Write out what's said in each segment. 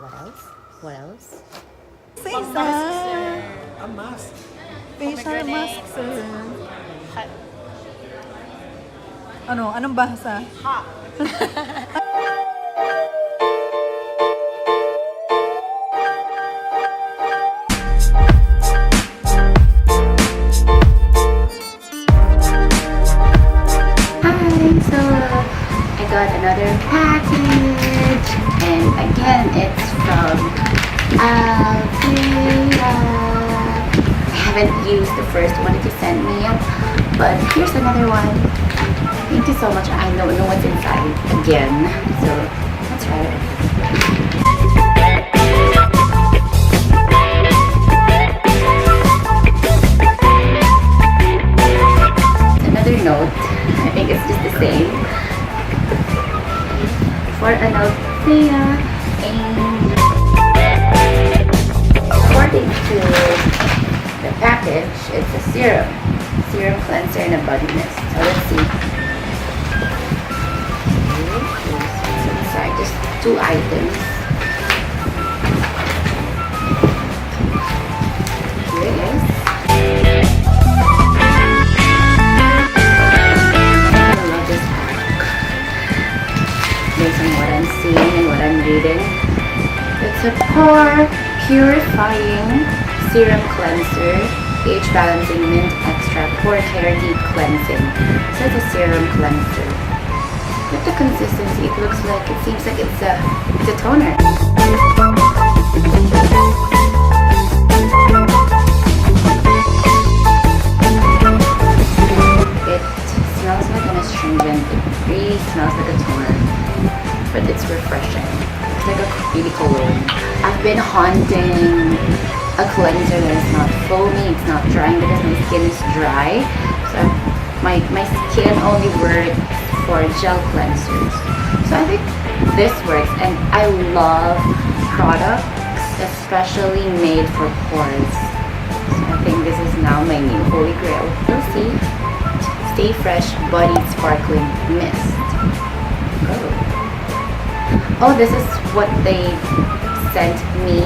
What else? What else? A mask. Facial mask, sir. Ano? Anong bahasa? Hot. So I got another package, and again it's from Althea. I haven't used the first one that you sent me yet, but here's another one. Thank you so much. I don't know what's inside again, so let's try it. Another note. I think it's just the same. For an Althea, and according to the package, it's a serum cleanser and a body mist. So let's see. So inside, just 2 items. Here it is. Based on what I'm seeing and what I'm reading, it's a pore purifying serum cleanser, pH balancing mint extract, pore care deep cleansing. So it's a serum cleanser. With the consistency, it looks like, it seems like it's a toner. It smells like an astringent. It really smells like a toner, but it's refreshing. It's like a really cologne. I've been haunting a cleanser that is not foamy, it's not drying because my skin is dry. So my skin only works for gel cleansers. So I think this works, and I love products especially made for pores. So I think this is now my new holy grail. You'll see. Stay Fresh Body Sparkling Mist. Oh, this is what they sent me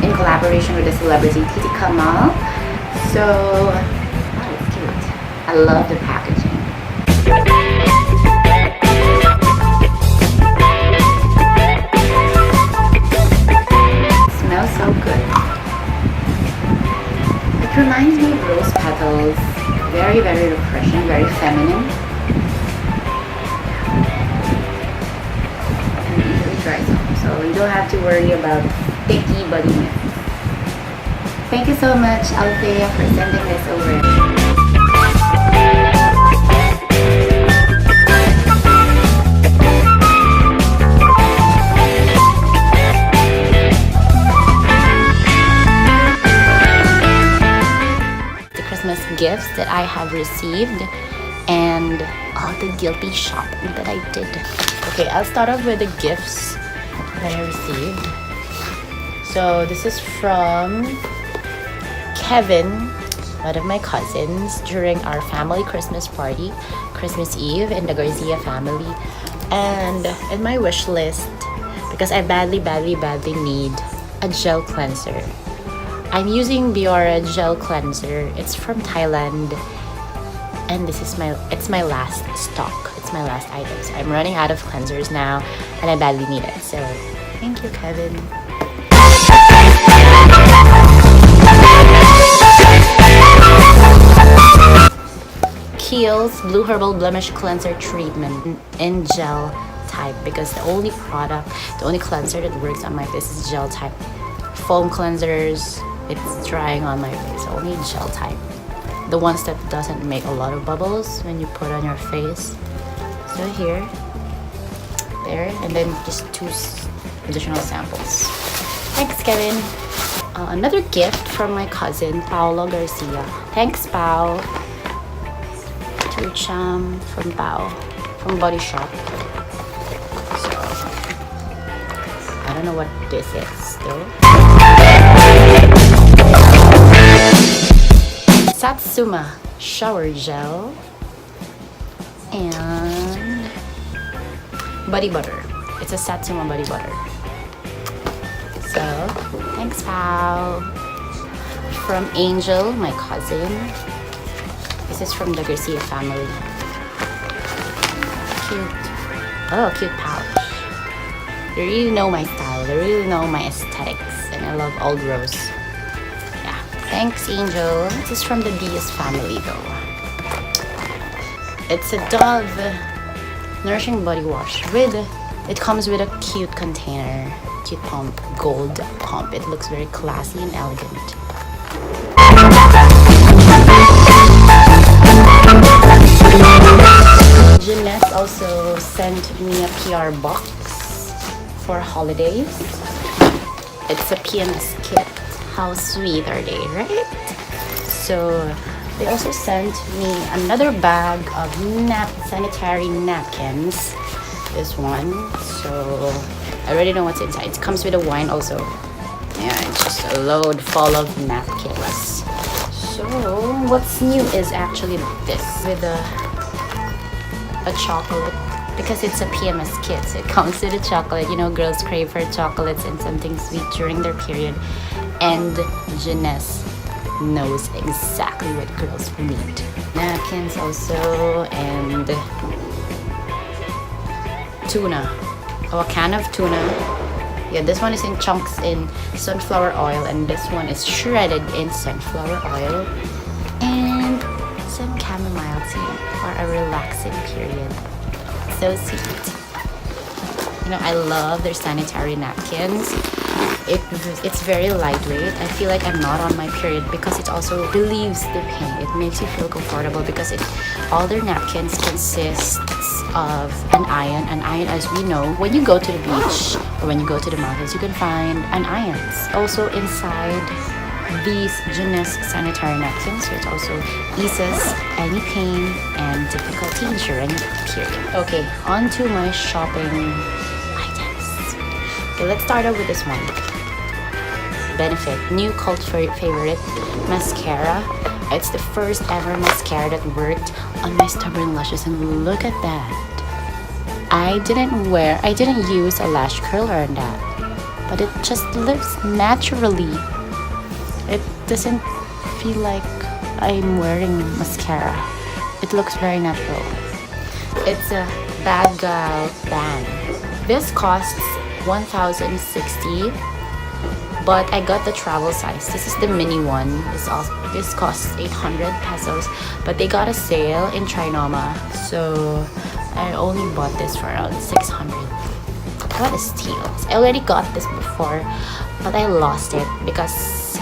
in collaboration with the celebrity Titi Kamal. So, oh, it's cute. I love the packaging. It smells so good. It reminds me of rose petals. Very, very refreshing, very feminine. And easily dries up, so you don't have to worry about sticky body mist. Thank you so much, Althea, for sending this over. Gifts that I have received and all the guilty shopping that I did. Okay, I'll start off with the gifts that I received. So this is from Kevin, one of my cousins, during our family Christmas party, Christmas Eve in the Garcia family. And in my wish list, because I badly need a gel cleanser. I'm using Biora gel cleanser. It's from Thailand, and this is it's my last stock. It's my last item. So I'm running out of cleansers now, and I badly need it. So thank you, Kevin. Kiehl's Blue Herbal Blemish Cleanser Treatment in gel type, because the only cleanser that works on my face is gel type. Foam cleansers, it's drying on my face, only gel type. The ones that doesn't make a lot of bubbles when you put on your face. So here, there, and then just 2 additional samples. Thanks, Kevin. Another gift from my cousin, Paolo Garcia. Thanks, Pao. Cham from Pao, from Body Shop. So, I don't know what this is though. Satsuma shower gel and body butter. It's a Satsuma body butter. Thanks, pal. From Angel, my cousin. This is from the Garcia family. Cute. Oh, cute pouch. They really know my style. They really know my aesthetics. And I love old rose. Yeah. Thanks, Angel. This is from the Diaz family, though. It's a Dove Nourishing Body Wash. It comes with a cute container. Cute pump. Gold pump. It looks very classy and elegant. Jeunesse also sent me a PR box for holidays. It's a PMS kit. How sweet are they, right? So they also sent me another bag of sanitary napkins. This one. So I already know what's inside. It comes with a wine also. Yeah, it's just a load full of napkins. So what's new is actually this with a chocolate, because it's a PMS kit, so it comes with a chocolate. You know, girls crave for chocolates and something sweet during their period, and Jeunesse knows exactly what girls need. Napkins also, and tuna. Oh, a can of tuna. Yeah, this one is in chunks in sunflower oil, and this one is shredded in sunflower oil, and some chamomile tea for a relaxing period. So sweet. You know, I love their sanitary napkins. It's very lightweight. I feel like I'm not on my period because it also relieves the pain. It makes you feel comfortable because all their napkins consists of an iron. An iron, as we know, when you go to the beach or when you go to the mountains, you can find an irons. Also inside these Jeunesse sanitary napkins, which also eases any pain and difficulty during the period. Okay, on to my shopping items. Okay, let's start out with this one. Benefit, new cult favorite mascara. It's the first ever mascara that worked on my stubborn lashes, and look at that. I didn't use a lash curler on that, but it just lives naturally. It doesn't feel like I'm wearing mascara. It looks very natural. It's a Bad Girl Bang. This costs 1,060, but I got the travel size. This is the mini one. This costs 800 pesos, but they got a sale in Trinoma, so I only bought this for around 600. What a steal. I already got this before, but I lost it because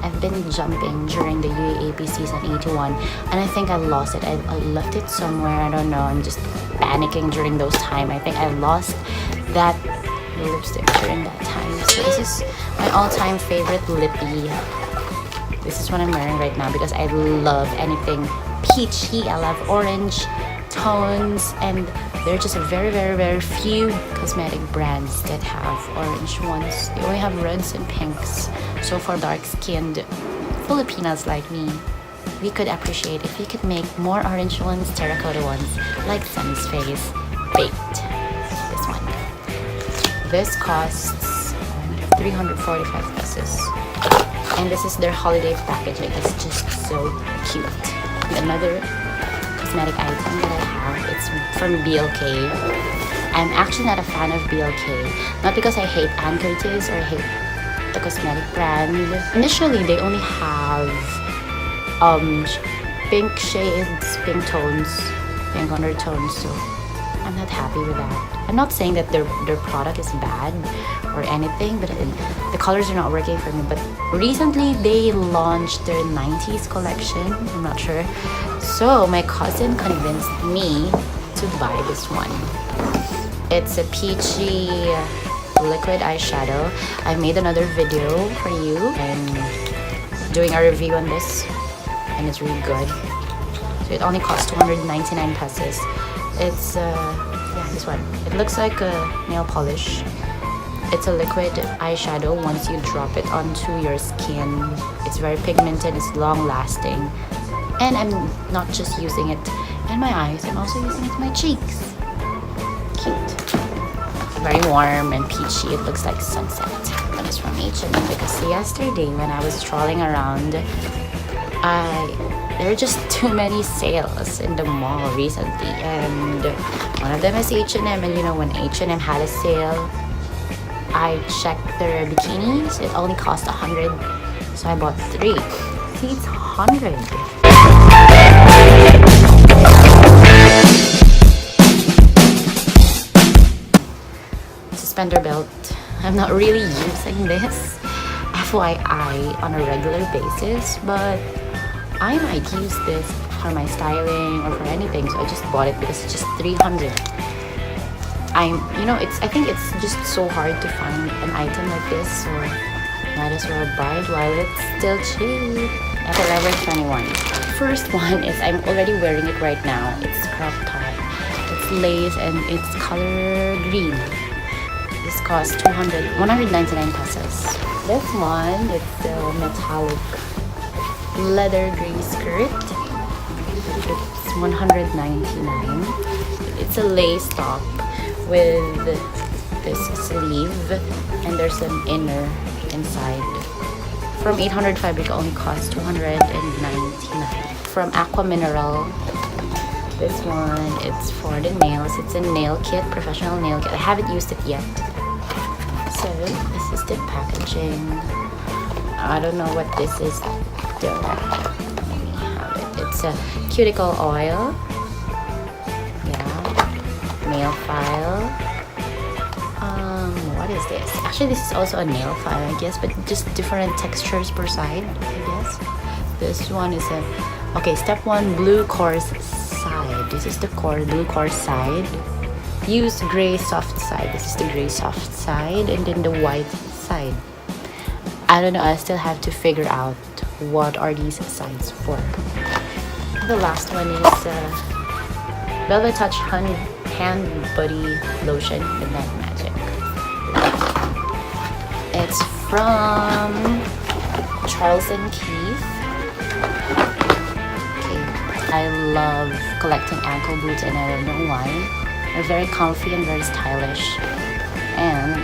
I've been jumping during the UAAP season 81, and I think I lost it. I left it somewhere. I don't know. I'm just panicking during those time. I think I lost that lipstick during that time. So this is my all-time favorite lippy. This is what I'm wearing right now because I love anything peachy. I love orange tones, and there are just a very, very, very few cosmetic brands that have orange ones. They only have reds and pinks. So for dark-skinned Filipinas like me, we could appreciate if you could make more orange ones, terracotta ones, like Sunny's face baked. This one. This costs 345 pesos. And this is their holiday packaging. It's just so cute. And another cosmetic item that I have, it's from BLK. I'm actually not a fan of BLK. Not because I hate Ann Curtis or I hate the cosmetic brand. Initially, they only have pink shades, pink tones, pink undertones, so I'm not happy with that. I'm not saying that their product is bad or anything, but the colors are not working for me. But recently they launched their 90s collection. I'm not sure. So my cousin convinced me to buy this one. It's a peachy liquid eyeshadow. I made another video for you. I'm doing a review on this, and it's really good. So it only costs 299 pesos. It's yeah, this one. It looks like a nail polish. It's a liquid eyeshadow. Once you drop it onto your skin, it's very pigmented, it's long lasting. And I'm not just using it in my eyes, I'm also using it in my cheeks. Cute. very warm and peachy. It looks like sunset. That is from H&M because yesterday when I was strolling around, there are just too many sales in the mall recently, and one of them is H&M. And you know, when H&M had a sale, I checked their bikinis. It only cost 100, so I bought 3. See, it's 100. Suspender belt. I'm not really using this, FYI, on a regular basis, but I might use this for my styling or for anything, so I just bought it because it's just 300. I think it's just so hard to find an item like this, so might as well buy it while it's still cheap. At Forever 21. First one is, I'm already wearing it right now. It's crop top. It's lace and it's color green. This costs 199 pesos. This one, it's a metallic leather gray skirt. It's 199. It's a lace top with this sleeve, and there's an inner inside. From 800 fabric, only costs 299. From Aqua Mineral, this one, it's for the nails. It's a nail kit, professional nail kit. I haven't used it yet. So this is the packaging. I don't know what this is though. Let me have it. It's a cuticle oil. Yeah. Nail file. What is this? Actually, this is also a nail file, I guess, but just different textures per side, I guess. This one is step 1, blue coarse side. This is the blue coarse side. Use gray soft side. This is the gray soft side, and then the white side. I don't know, I still have to figure out what are these sides for. The last one is Velvet Touch Hand Body Lotion Midnight Magic. It's from Charles & Keith. Okay, I love collecting ankle boots, and I don't know why. They're very comfy and very stylish. And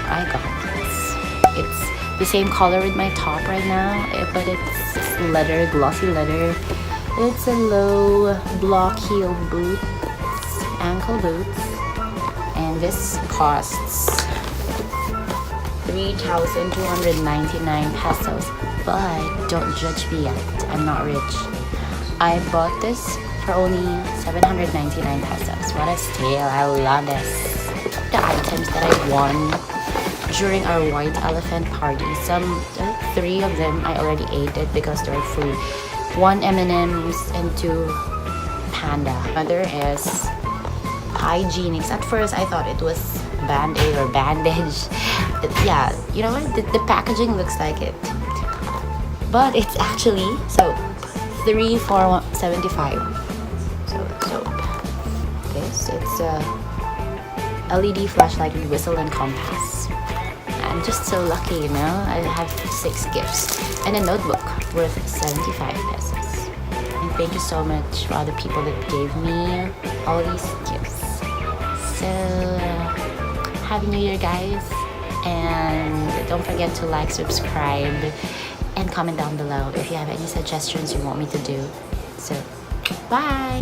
I got this. It's the same color with my top right now, but it's leather, glossy leather. It's a low block heel boots, ankle boots, and this costs 3,299 pesos. But don't judge me yet, I'm not rich. I bought this for only 799 pesos. What a steal, I love this. The items that I won during our white elephant party, 3 of them I already ate it because they're free. 1 M&M's and 2 Panda. Another is hygienics. At first I thought it was Band-Aid or bandage. Yeah, you know what? The packaging looks like it, but it's actually soap. 3 for 75. So soap. This, it's a LED flashlight with whistle and compass. I'm just so lucky, you know. I have 6 gifts and a notebook worth 75 pesos. And thank you so much for all the people that gave me all these gifts. So happy New Year, guys, and don't forget to like, subscribe, and comment down below if you have any suggestions you want me to do. So bye.